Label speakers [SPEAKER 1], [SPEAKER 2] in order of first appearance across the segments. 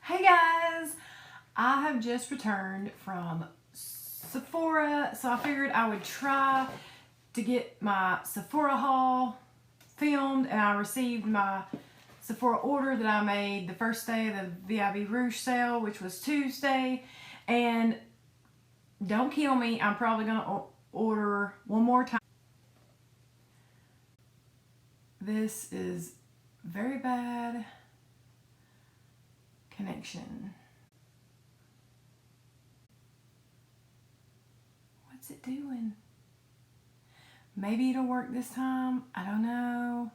[SPEAKER 1] Hey guys, I have just returned from Sephora, so I figured I would try to get my Sephora haul filmed, and I received my Sephora order that I made the first day of the VIB Rouge sale, which was Tuesday. And don't kill me, I'm probably going to order one more time. This is very bad connection. What's it doing? Maybe it'll work this time. I don't know.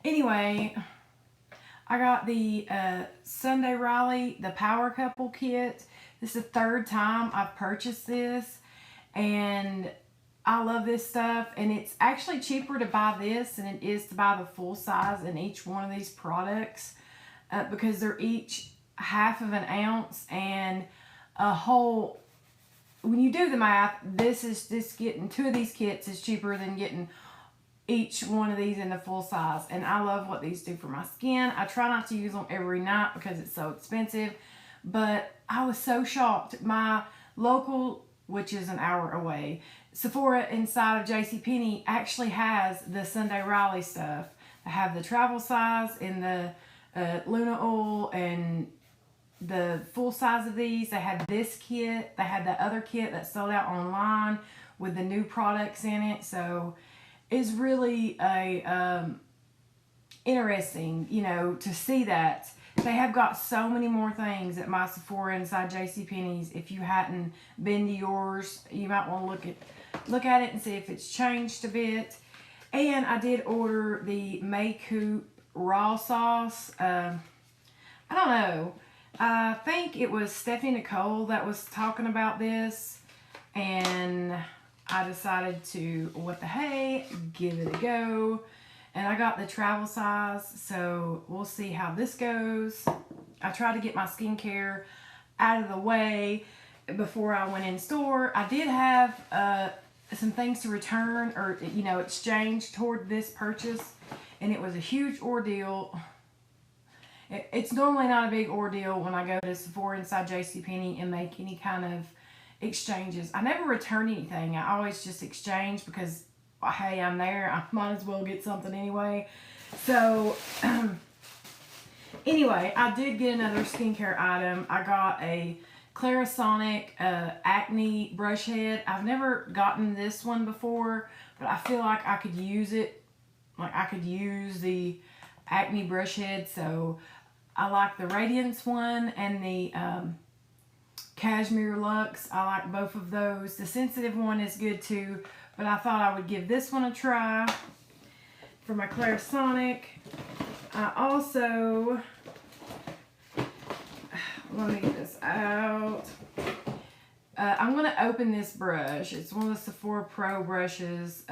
[SPEAKER 1] Anyway, I got the Sunday Riley, the Power Couple kit. This is the third time I've purchased this, and I love this stuff. And it's actually cheaper to buy this than it is to buy the full size in each one of these products because they're each half of an ounce and a whole. When you do the math, this is just getting two of these kits is cheaper than getting each one of these in the full size. And I love what these do for my skin. I try not to use them every night because it's so expensive, but I was so shocked. My local, which is an hour away, Sephora inside of JCPenney actually has the Sunday Riley stuff. They have the travel size and the Luna oil and the full size of these. They had this kit. They had that other kit that sold out online with the new products in it. So it's really a interesting, to see that. They have got so many more things at my Sephora inside JCPenney's. If you hadn't been to yours, you might want to look at it and see if it's changed a bit. And I did order the Maycoup raw sauce. I don't know. I think it was Stephanie Nicole that was talking about this, and I decided to, what the hey, give it a go. And I got the travel size, so we'll see how this goes. I tried to get my skincare out of the way before I went in store. I did have some things to return or, exchange toward this purchase, and it was a huge ordeal. It's normally not a big ordeal when I go to Sephora inside JCPenney and make any kind of exchanges. I never return anything. I always just exchange because, hey, I'm there. I might as well get something anyway. So, anyway, I did get another skincare item. I got a Clarisonic acne brush head. I've never gotten this one before, but I feel like I could use it. Like I could use the acne brush head. So I like the Radiance one and the Cashmere Luxe. I like both of those. The Sensitive one is good too, but I thought I would give this one a try for my Clarisonic. I also, let me get this out. I'm going to open this brush. It's one of the Sephora Pro brushes.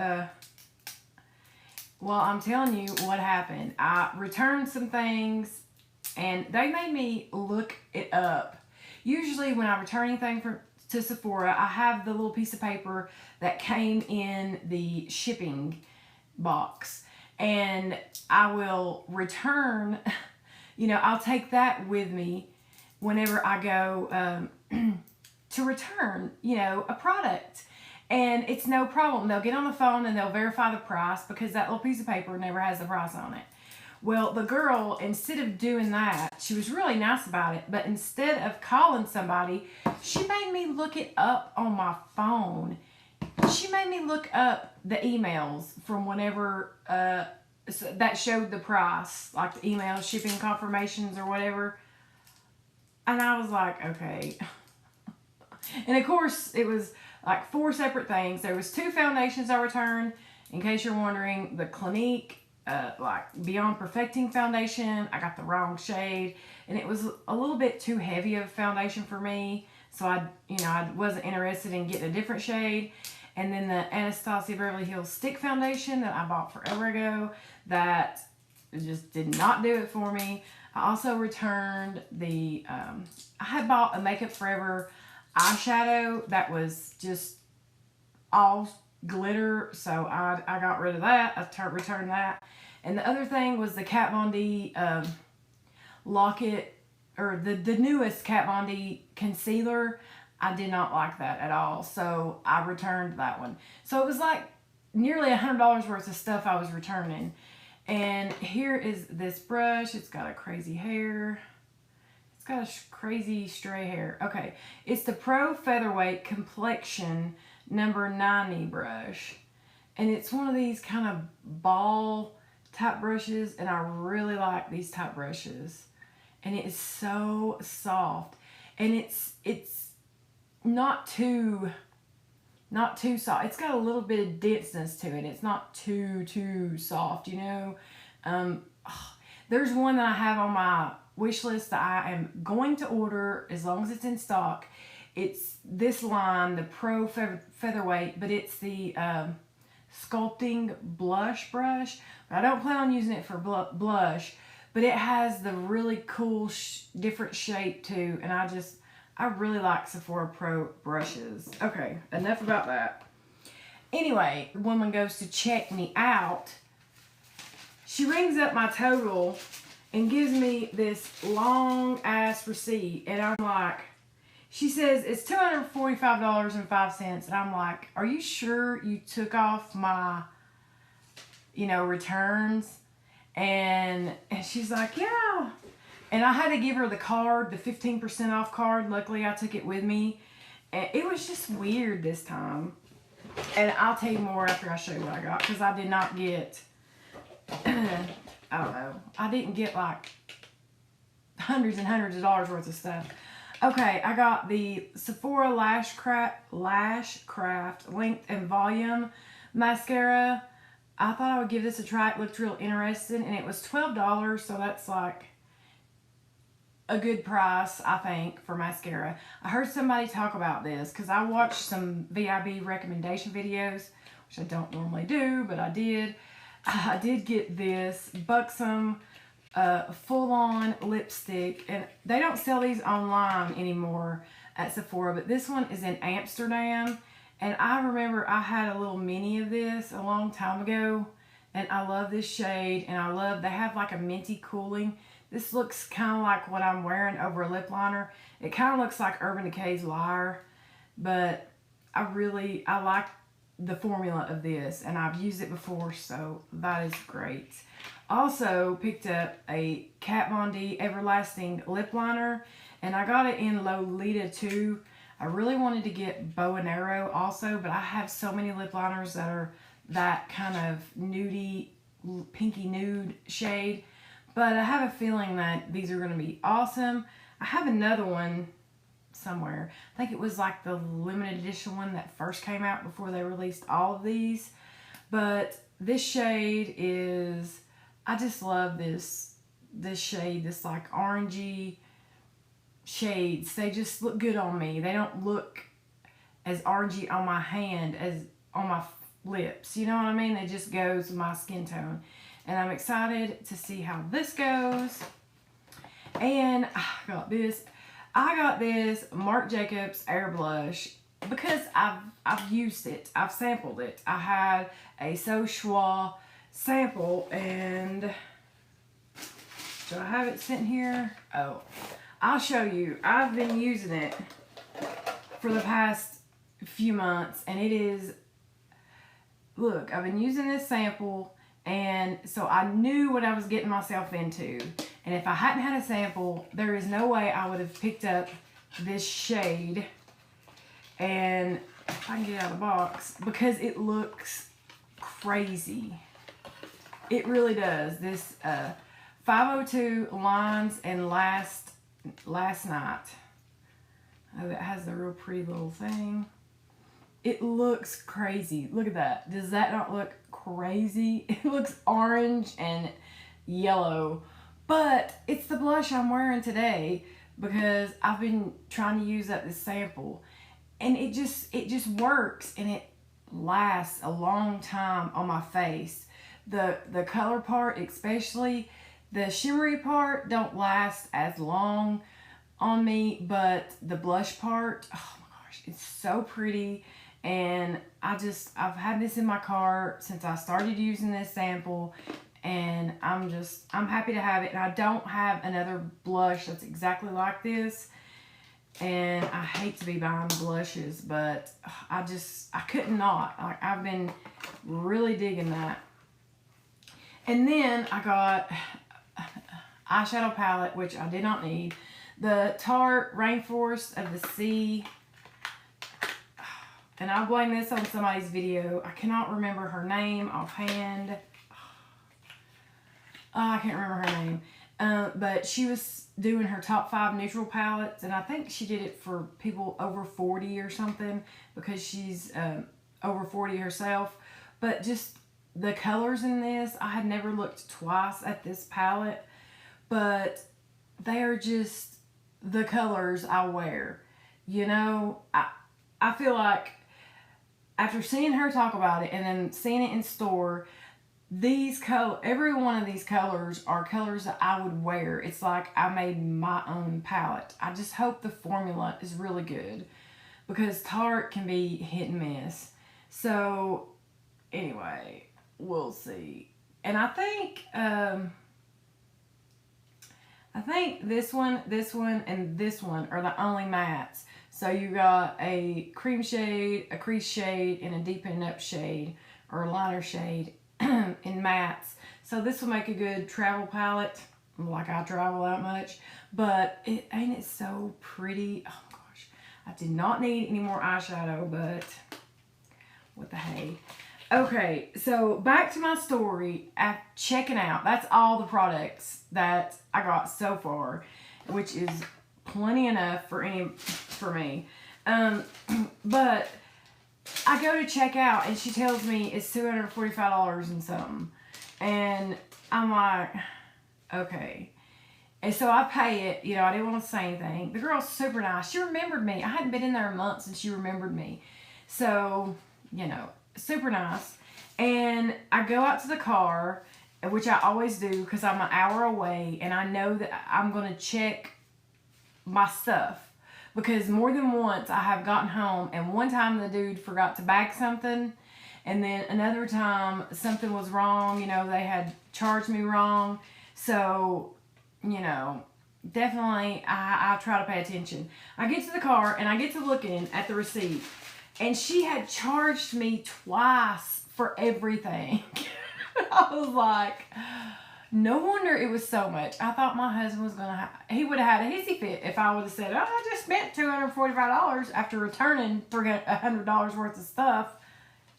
[SPEAKER 1] Well, I'm telling you what happened. I returned some things, and they made me look it up. Usually when I return anything to Sephora, I have the little piece of paper that came in the shipping box. And I will return, I'll take that with me whenever I go to return, a product. And it's no problem. They'll get on the phone and they'll verify the price because that little piece of paper never has the price on it. Well, the girl, instead of doing that, she was really nice about it, but instead of calling somebody, she made me look it up on my phone. She made me look up the emails from whenever that showed the price, like the email shipping confirmations or whatever. And I was like, okay. And of course, it was like 4 separate things. There was 2 foundations I returned. In case you're wondering, the Clinique like Beyond Perfecting foundation, I got the wrong shade, and it was a little bit too heavy of a foundation for me, so I wasn't interested in getting a different shade. And then the Anastasia Beverly Hills Stick Foundation that I bought forever ago, that just did not do it for me. I also returned the I had bought a Makeup Forever eyeshadow that was just all glitter, so I got rid of that. I returned that. And the other thing was the Kat Von D Locket or the newest Kat Von D concealer. I did not like that at all, so I returned that one. So it was like nearly $100 worth of stuff I was returning. And here is this brush. It's got a crazy hair. It's got a crazy stray hair. Okay, it's the Pro Featherweight Complexion number 90 brush. And it's one of these kind of ball type brushes, and I really like these type brushes. And it is so soft. And it's not too soft. It's got a little bit of denseness to it. It's not too soft, you know. There's one that I have on my wish list that I am going to order as long as it's in stock. It's this line, the Pro Featherweight, but it's the sculpting blush brush. But I don't plan on using it for blush, but it has the really cool different shape too, and I really like Sephora Pro brushes. Okay, enough about that. Anyway, the woman goes to check me out. She rings up my total and gives me this long ass receipt, and I'm like, she says it's $245.05, and I'm like, are you sure you took off my, returns? And she's like, yeah. And I had to give her the card, the 15% off card. Luckily, I took it with me. And it was just weird this time. And I'll tell you more after I show you what I got, because I did not get, I don't know, I didn't get like hundreds and hundreds of dollars worth of stuff. Okay, I got the Sephora Lash Craft Length and Volume Mascara. I thought I would give this a try. It looked real interesting, and it was $12, so that's like a good price, I think, for mascara. I heard somebody talk about this because I watched some VIB recommendation videos, which I don't normally do, but I did. I did get this Buxom full-on lipstick, and they don't sell these online anymore at Sephora, but this one is in Amsterdam, and I remember I had a little mini of this a long time ago, and I love this shade, and they have like a minty cooling. This looks kind of like what I'm wearing over a lip liner. It kind of looks like Urban Decay's Liar, but I like the formula of this, and I've used it before, so that is great. Also picked up a Kat Von D Everlasting lip liner, and I got it in Lolita too. I really wanted to get Bow and Arrow also, but I have so many lip liners that are that kind of nudie, pinky nude shade. But I have a feeling that these are going to be awesome. I have another one somewhere. I think it was like the limited edition one that first came out before they released all of these. But this shade is, I just love this shade, this like orangey shades. They just look good on me. They don't look as orangey on my hand as on my lips. You know what I mean? It just goes with my skin tone. And I'm excited to see how this goes. And I got this Marc Jacobs Air Blush because I've used it. I've sampled it. I had a So Schwa sample, and do I have it sitting here? Oh, I'll show you. I've been using it for the past few months, and it is, look, I've been using this sample. And so I knew what I was getting myself into. And if I hadn't had a sample, there is no way I would have picked up this shade. And if I can get it out of the box, because it looks crazy. It really does. This 502 Lines and Last Night. Oh, it has the real pretty little thing. It looks crazy. Look at that. Does that not look crazy? It looks orange and yellow. But it's the blush I'm wearing today because I've been trying to use up this sample. And it just works, and it lasts a long time on my face. The color part, especially the shimmery part, don't last as long on me, but the blush part, oh my gosh, it's so pretty. And I've had this in my car since I started using this sample, and I'm happy to have it. And I don't have another blush that's exactly like this, and I hate to be buying blushes, but I could not. Like, I've been really digging that. And then I got eyeshadow palette, which I did not need. The Tarte Rainforest of the Sea. And I'll blame this on somebody's video. I cannot remember her name offhand. I can't remember her name. But she was doing her top 5 neutral palettes. And I think she did it for people over 40 or something. Because she's over 40 herself. But just the colors in this, I had never looked twice at this palette. But they are just the colors I wear. You know, I feel like after seeing her talk about it and then seeing it in store, every one of these colors are colors that I would wear. It's like I made my own palette. I just hope the formula is really good, because Tarte can be hit and miss. So anyway, we'll see. And I think this one, and this one are the only mattes. So you got a cream shade, a crease shade, and a deepen up shade or liner shade in mattes. So this will make a good travel palette. Like, I travel that much. But ain't it so pretty? Oh gosh. I did not need any more eyeshadow, but what the hey. Okay, so back to my story. At checking out, that's all the products that I got so far, which is plenty enough for me. But I go to check out and she tells me it's $245 and something. And I'm like, okay. And so I pay it. You know, I didn't want to say anything. The girl's super nice. She remembered me. I hadn't been in there a month and she remembered me. So, you know, super nice. And I go out to the car, which I always do because I'm an hour away. And I know that I'm going to check my stuff, because more than once I have gotten home and one time the dude forgot to bag something, and then another time something was wrong. You know, they had charged me wrong. So, you know, definitely I try to pay attention. I get to the car and I get to looking at the receipt, and she had charged me twice for everything. I was like, no wonder it was so much. I thought my husband was going to he would have had a hissy fit if I would have said, oh, I just spent $245 after returning $100 worth of stuff.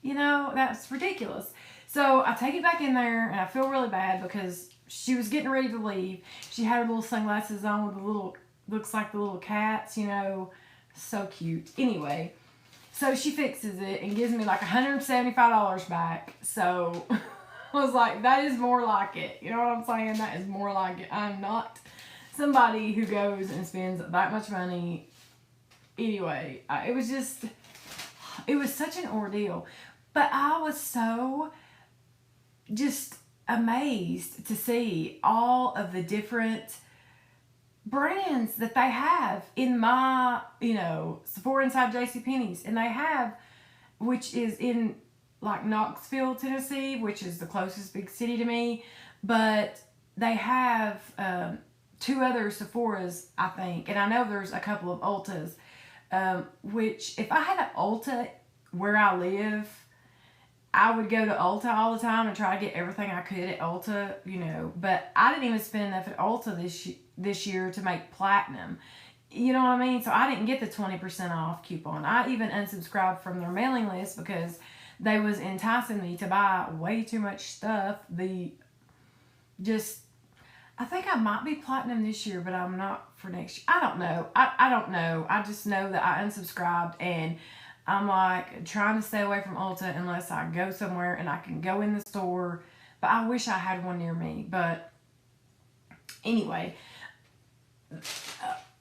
[SPEAKER 1] You know, that's ridiculous. So I take it back in there, and I feel really bad because she was getting ready to leave. She had her little sunglasses on with the little, looks like the little cats, you know, so cute. Anyway, so she fixes it and gives me like $175 back. So I was like, that is more like it. You know what I'm saying? That is more like it. I'm not somebody who goes and spends that much money. Anyway, it was such an ordeal. But I was so just amazed to see all of the different brands that they have in my, you know, Sephora inside JCPenney's. And they have, which is in like Knoxville, Tennessee, which is the closest big city to me. But they have 2 other Sephoras, I think. And I know there's a couple of Ultas, which if I had an Ulta where I live, I would go to Ulta all the time and try to get everything I could at Ulta, you know. But I didn't even spend enough at Ulta this year to make platinum. You know what I mean? So I didn't get the 20% off coupon. I even unsubscribed from their mailing list because they was enticing me to buy way too much stuff. I think I might be platinum this year, but I'm not for next year. I don't know. I don't know. I just know that I unsubscribed, and I'm like trying to stay away from Ulta unless I go somewhere and I can go in the store. But I wish I had one near me. But anyway,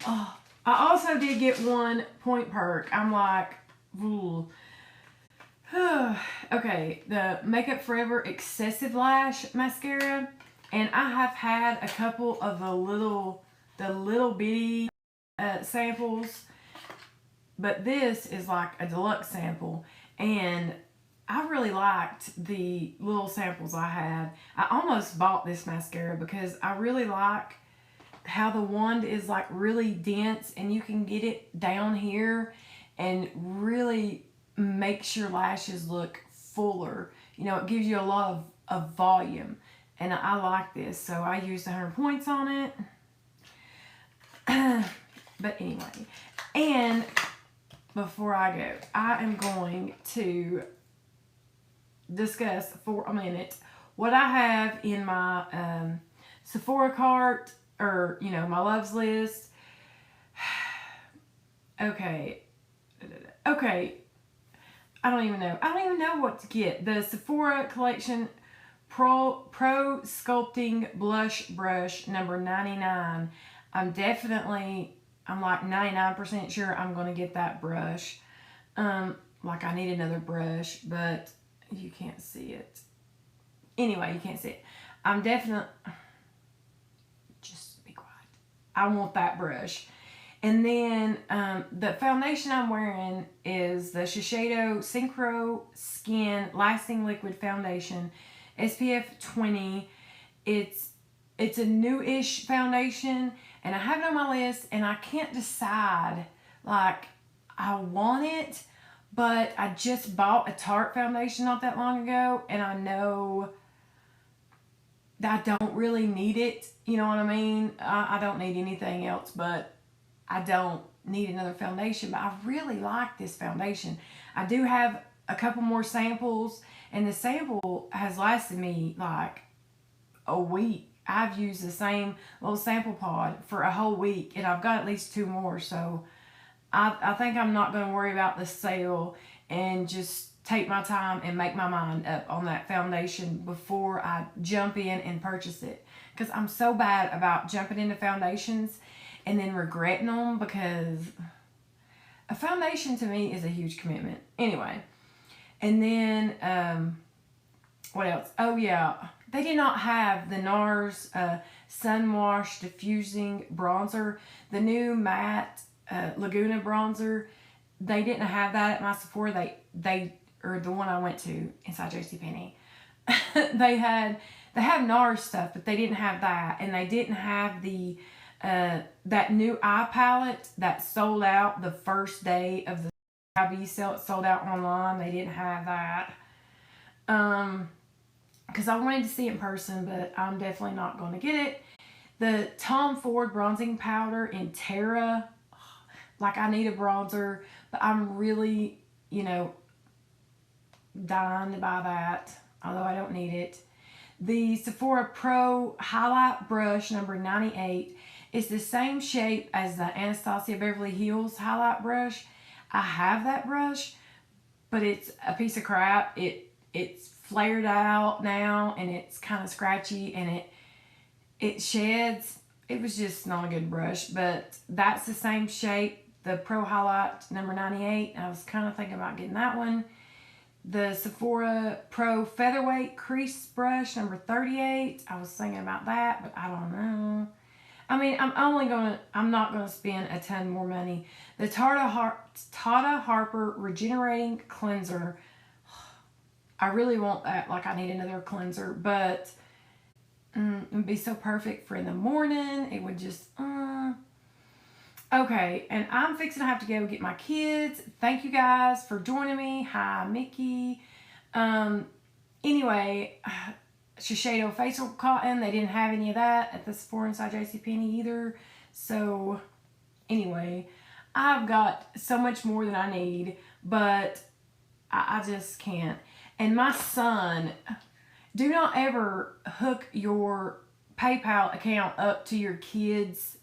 [SPEAKER 1] I also did get 1 point perk. I'm like, ooh. Okay, the Makeup Forever Excessive Lash Mascara. And I have had a couple of the little bitty samples. But this is like a deluxe sample. And I really liked the little samples I had. I almost bought this mascara because I really like how the wand is like really dense and you can get it down here and really makes your lashes look fuller. You know, it gives you a lot of volume. And I like this, so I used 100 points on it. But anyway, and before I go, I am going to discuss for a minute what I have in my Sephora cart, or my loves list. Okay, I don't even know what to get. The Sephora collection Pro Sculpting Blush Brush number 99. I'm like 99% sure I'm going to get that brush. Like I need another brush, but you can't see it. Anyway, you can't see it. I'm definitely, just be quiet. I want that brush. And then the foundation I'm wearing is the Shiseido Synchro Skin Lasting Liquid Foundation, SPF 20. It's a new-ish foundation, and I have it on my list, and I can't decide. Like, I want it, but I just bought a Tarte foundation not that long ago, and I know that I don't really need it. You know what I mean? I don't need anything else, but I don't need another foundation. But I really like this foundation. I do have a couple more samples, and the sample has lasted me like a week. I've used the same little sample pod for a whole week, and I've got at least 2 more. So I think I'm not going to worry about the sale and just take my time and make my mind up on that foundation before I jump in and purchase it. Because I'm so bad about jumping into foundations and then regretting them, because a foundation to me is a huge commitment. Anyway, and then what else? Oh yeah, they did not have the NARS Sun Wash Diffusing Bronzer, the new matte Laguna bronzer. They didn't have that at my Sephora. They or the one I went to inside JCPenney. they have NARS stuff, but they didn't have that, and they didn't have the that new eye palette that sold out the first day of the VIB sale. It sold out online. They didn't have that. Because I wanted to see it in person, but I'm definitely not going to get it. The Tom Ford bronzing powder in Terra. Like, I need a bronzer, but I'm really, dying to buy that, although I don't need it. The Sephora Pro Highlight Brush number 98 is the same shape as the Anastasia Beverly Hills Highlight Brush. I have that brush, but it's a piece of crap. It's flared out now, and it's kind of scratchy, and it sheds. It was just not a good brush, but that's the same shape, the Pro Highlight number 98. I was kind of thinking about getting that one. The Sephora Pro Featherweight Crease Brush number 38. I was thinking about that, but I don't know. I mean, I'm not gonna spend a ton more money. The Tata Harper Regenerating Cleanser. I really want that. Like, I need another cleanser, but it would be so perfect for in the morning. It would just, Okay, and I'm fixing to have to go get my kids. Thank you guys for joining me. Hi, Mickey. Anyway, Shiseido Facial Cotton. They didn't have any of that at the Sephora inside JCPenney either. So, anyway, I've got so much more than I need, but I just can't. And my son, do not ever hook your PayPal account up to your kids'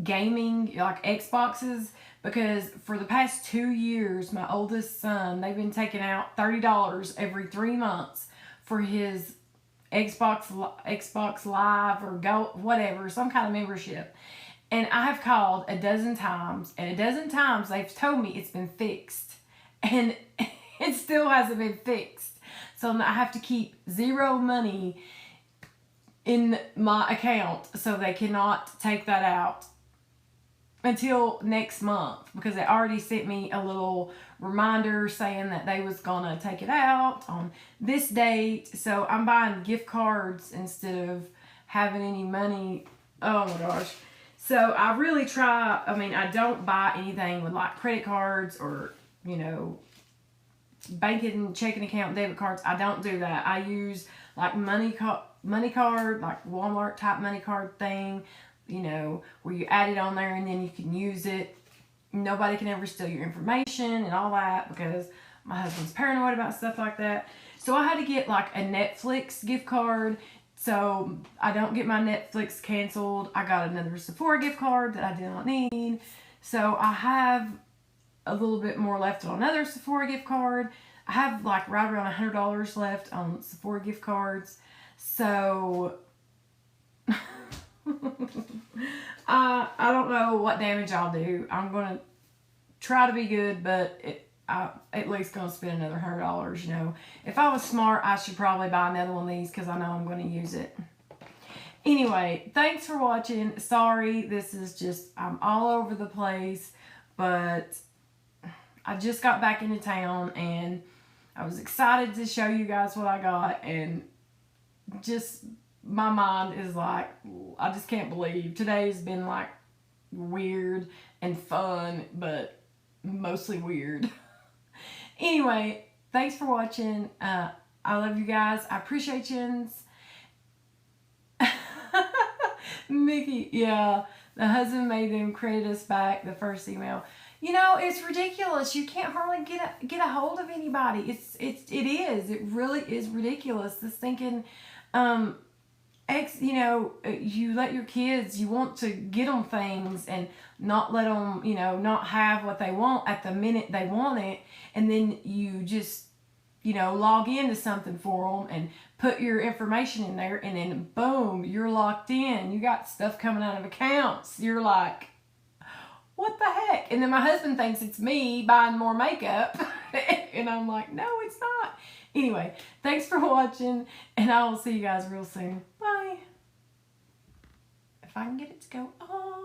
[SPEAKER 1] gaming, like Xboxes, because for the past 2 years, my oldest son, they've been taking out $30 every 3 months for his Xbox Live or Go, whatever, some kind of membership. And I have called a dozen times, and a dozen times they've told me it's been fixed. And it still hasn't been fixed. So I have to keep zero money in my account so they cannot take that out. until next month because they already sent me a little reminder saying that they was gonna take it out on this date. So I'm buying gift cards instead of having any money. Oh my gosh. So I really try, I mean, I don't buy anything with like credit cards or, you know, banking, checking account, debit cards. I don't do that. I use like money card, like Walmart type money card thing, you know, where you add it on there and then you can use it. Nobody can ever steal your information and all that because my husband's paranoid about stuff like that. So I had to get like a Netflix gift card so I don't get my Netflix canceled. I got another Sephora gift card that I did not need. So I have a little bit more left on another Sephora gift card. I have like right around $100 left on Sephora gift cards. So I don't know what damage I'll do. I'm gonna try to be good, but I at least gonna spend another $100. You know, if I was smart, I should probably buy another one of these because I know I'm gonna use it. Anyway, thanks for watching. Sorry, this is just I'm all over the place, but I just got back into town and I was excited to show you guys what I got, and just my mind is like, I just can't believe today's been like weird and fun, but mostly weird. Anyway, thanks for watching. I love you guys. I appreciate you. Mickey, yeah, the husband made them credit us back the first email. You know, it's ridiculous. You can't hardly get a hold of anybody. It really is ridiculous. This thinking, you know, you let your kids, you want to get them things and not let them, you know, not have what they want at the minute they want it, and then you just, you know, log into something for them and put your information in there, and then boom, you're locked in. You got stuff coming out of accounts. You're like, what the heck? And then my husband thinks it's me buying more makeup. And I'm like, no, it's not. Anyway, thanks for watching, and I will see you guys real soon. Bye. If I can get it to go on.